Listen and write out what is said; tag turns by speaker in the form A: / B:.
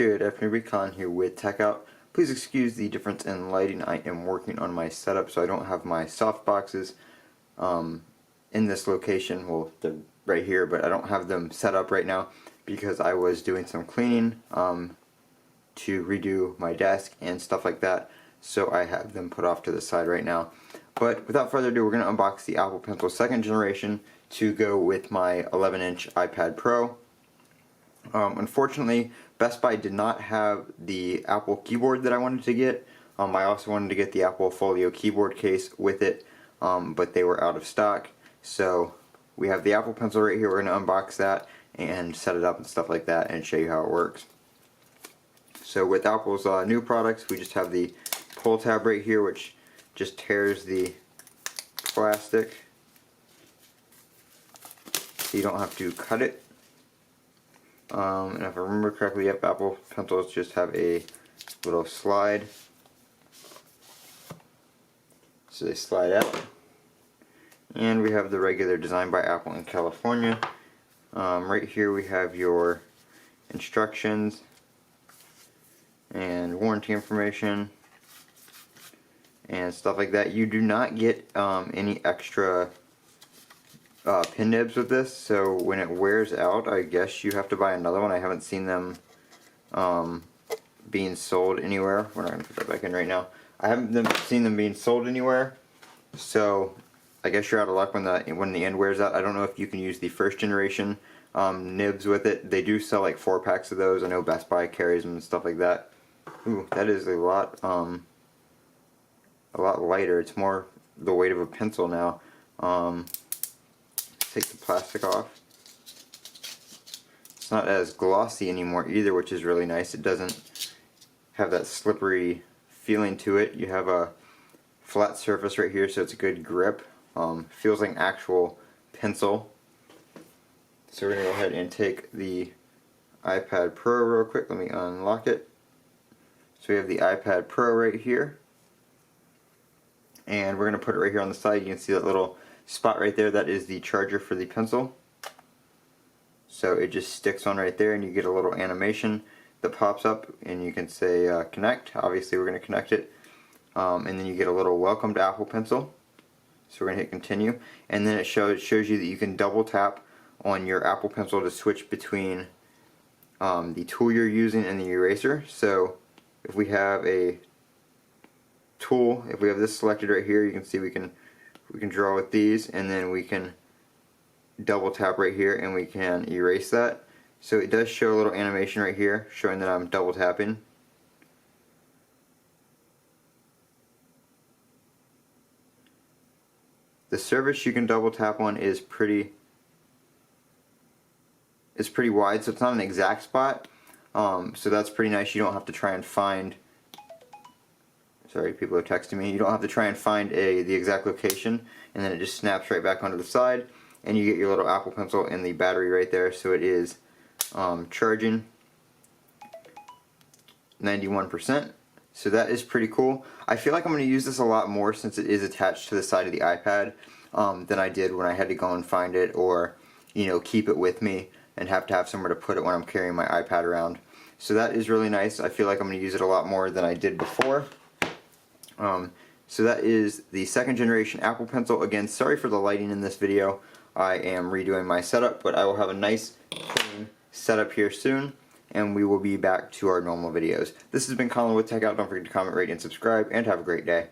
A: Good afternoon, Recon here with Techout. Please excuse the difference in lighting. I am working on my setup, so I don't have my soft boxes in this location. Well, they're right here, but I don't have them set up right now because I was doing some cleaning to redo my desk and stuff like that. So I have them put off to the side right now. But without further ado, we're going to unbox the Apple Pencil 2nd generation to go with my 11-inch iPad Pro. Unfortunately, Best Buy did not have the Apple keyboard that I wanted to get. I also wanted to get the Apple Folio keyboard case with it, but they were out of stock. So we have the Apple Pencil right here. We're going to unbox that and set it up and stuff like that and show you how it works. So with Apple's new products, we just have the pull tab right here, which just tears the plastic so you don't have to cut it. And if I remember correctly, yep, Apple Pencils just have a little slide. So they slide out. And we have the regular design by Apple in California. Right here we have your instructions and warranty information and stuff like that. You do not get any extra pin nibs with this, so when it wears out, I guess you have to buy another one. I haven't seen them being sold anywhere. We're not going to put that back in right now. I haven't seen them being sold anywhere, so I guess you're out of luck when the end wears out. I don't know if you can use the 1st generation nibs with it. They do sell like 4 packs of those. I know Best Buy carries them and stuff like that. Ooh, that is a lot lighter. It's more the weight of a pencil now. Take the plastic off. It's not as glossy anymore either, which is really nice. It doesn't have that slippery feeling to it. You have a flat surface right here, so it's a good grip. Feels like an actual pencil. So we're going to go ahead and take the iPad Pro real quick. Let me unlock it. So we have the iPad Pro right here. And we're going to put it right here on the side. You can see that little spot right there. That is the charger for the pencil. So it just sticks on right there and you get a little animation that pops up and you can say connect. Obviously we're going to connect it. And then you get a little welcome to Apple Pencil. So we're going to hit continue. And then it shows you that you can double tap on your Apple Pencil to switch between the tool you're using and the eraser. So if we have a tool, if we have this selected right here, you can see we can draw with these, and then we can double tap right here and we can erase that. So it does show a little animation right here showing that I'm double tapping. The surface you can double tap on is pretty wide, so it's not an exact spot. So that's pretty nice. You don't have to try and find, sorry, people are texting me. You don't have to try and find the exact location, and then it just snaps right back onto the side, and you get your little Apple Pencil and the battery right there. So it is charging 91%. So that is pretty cool. I feel like I'm going to use this a lot more since it is attached to the side of the iPad than I did when I had to go and find it, or keep it with me and have to have somewhere to put it when I'm carrying my iPad around. So that is really nice. I feel like I'm going to use it a lot more than I did before. So that is the 2nd generation Apple Pencil. Again, sorry for the lighting in this video. I am redoing my setup, but I will have a nice clean setup here soon, and we will be back to our normal videos. This has been Colin with Techout. Don't forget to comment, rate, and subscribe, and have a great day.